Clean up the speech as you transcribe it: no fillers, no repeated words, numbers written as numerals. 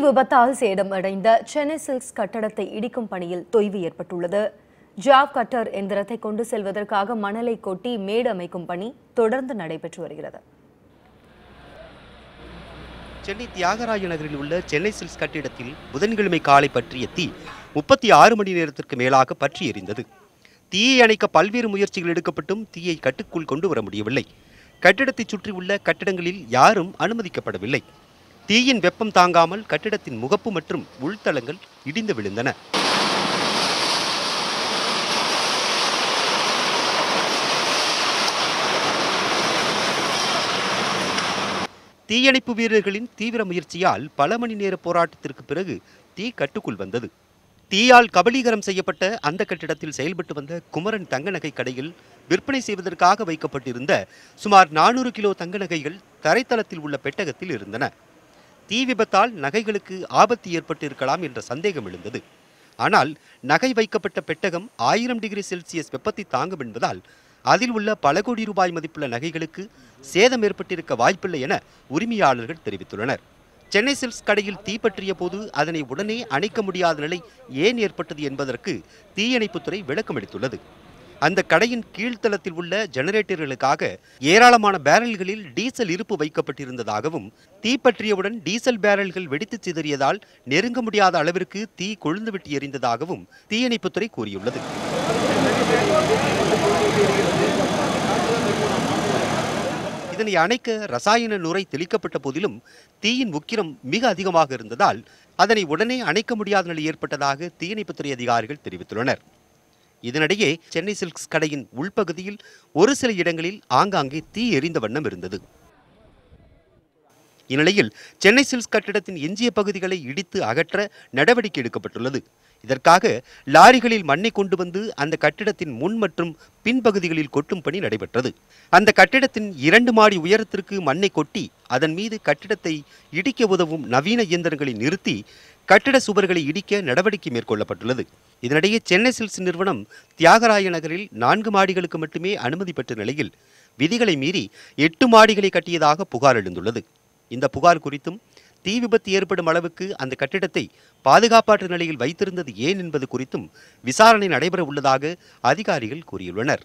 விபத்தால் சேதமடைந்த சென்னை சில்க்ஸ் கட்டடத்தை இடிக்கும் பணியில் தொய்வு ஏற்பட்டுள்ளது. ஜாப் கட்டர் எந்திரத்தை கொண்டு செல்வதற்காக மணலை கொட்டி மேடு அமைக்கும் பணி தொடர்ந்து நடைபெற்று வருகிறது. சென்னை தியாகராய நகரில் உள்ள சென்னை சில்க்ஸ் கட்டிடத்தில் புதன்கிழமை காலை பற்றிய தீ 36 மணி நேரத்திற்கு மேலாக பற்றி எரிந்தது. தீயை அணைக்க பல்வேறு முயற்சிகள் எடுக்கப்பட்டும் தீயை கட்டுக்குள் கொண்டு வர முடியவில்லை. கட்டிடத்தை சுற்றியுள்ள கட்டிடங்களில் யாரும் அனுமதிக்கப்படவில்லை. தீயின் வெப்பம் தாங்காமல் கட்டிடத்தின் முகப்பு மற்றும் உள்தளங்கள் இடிந்து விழுந்தன. தீயணைப்பு வீரர்களின் தீவிர முயற்சியால் பல மணி நேர போராட்டத்திற்கு பிறகு தீ கட்டுக்குள் வந்தது. தீயால் கபலீகரம் செய்யப்பட்ட அந்த கட்டிடத்தில் செயல்பட்டு வந்த குமரன் தங்க நகை கடையில் விற்பனை செய்வதற்காக வைக்கப்பட்டிருந்த சுமார் 400 கிலோ தங்க நகைகள் தரைத்தளத்தில் உள்ள பெட்டகத்தில் இருந்தன. தீ விபத்தால் நகைகளுக்கு ஆபத்து ஏற்பட்டிருக்கலாம் என்ற சந்தேகம் எழுந்தது. ஆனால் நகை வைக்கப்பட்ட பெட்டகம் 1000 டிகிரி செல்சியஸ் வெப்பத்தை தாங்கும் என்பதால் அதில் உள்ள பல கோடி ரூபாய் மதிப்புள்ள நகைகளுக்கு சேதம் ஏற்பட்டிருக்க வாய்ப்பில்லை என உரிமையாளர்கள் தெரிவித்துள்ளனர். சென்னை சில்க்ஸ் கடையில் தீ பற்றிய போது அதனை உடனே அணைக்க முடியாத நிலை ஏன் ஏற்பட்டது என்பதற்கு தீயணைப்புத்துறை விளக்கமளித்துள்ளது. அந்த கடையின் கீழ்த்தளத்தில் உள்ள ஜெனரேட்டர்களுக்காக ஏராளமான பேரல்களில் டீசல் இருப்பு வைக்கப்பட்டிருந்ததாகவும் தீ பற்றியவுடன் டீசல் பேரல்கள் வெடித்து சிதறியதால் நெருங்க முடியாத அளவிற்கு தீ கொழுந்துவிட்டு எரிந்ததாகவும் தீயணைப்புத்துறை கூறியுள்ளது. இதனை அணைக்க ரசாயன நுரை தெளிக்கப்பட்ட போதிலும் தீயின் உக்கிரம் மிக அதிகமாக இருந்ததால் அதனை உடனே அணைக்க முடியாத நிலை ஏற்பட்டதாக தீயணைப்புத்துறை அதிகாரிகள் தெரிவித்துள்ளனர். இதனிடையே சென்னை சில்க்ஸ் கடையின் உள்பகுதியில் ஒரு சில இடங்களில் ஆங்காங்கே தீ எரிந்த வண்ணம் இருந்தது. இந்நிலையில் சென்னை சில்க்ஸ் கட்டிடத்தின் எஞ்சிய பகுதிகளை இடித்து அகற்ற நடவடிக்கை எடுக்கப்பட்டுள்ளது. இதற்காக லாரிகளில் மண்ணை கொண்டு வந்து அந்த கட்டிடத்தின் முன் மற்றும் பின்பகுதிகளில் கொட்டும் பணி நடைபெற்றது. அந்த கட்டிடத்தின் 2 மாடி உயரத்திற்கு மண்ணை கொட்டி அதன் மீது கட்டிடத்தை இடிக்க உதவும் நவீன இயந்திரங்களை நிறுத்தி கட்டிட சுவர்களை இடிக்க நடவடிக்கை மேற்கொள்ளப்பட்டுள்ளது. இதனிடையே சென்னை சில்க்ஸ் நிறுவனம் தியாகராய நகரில் 4 மாடிகளுக்கு மட்டுமே அனுமதி பெற்ற நிலையில் விதிகளை மீறி 8 மாடிகளை கட்டியதாக புகார் எழுந்துள்ளது. இந்த புகார் குறித்தும் தீ விபத்து ஏற்படும் அளவுக்கு அந்த கட்டிடத்தை பாதுகாப்பற்ற நிலையில் வைத்திருந்தது ஏன் என்பது குறித்தும் விசாரணை நடைபெற உள்ளதாக அதிகாரிகள் கூறியுள்ளனர்.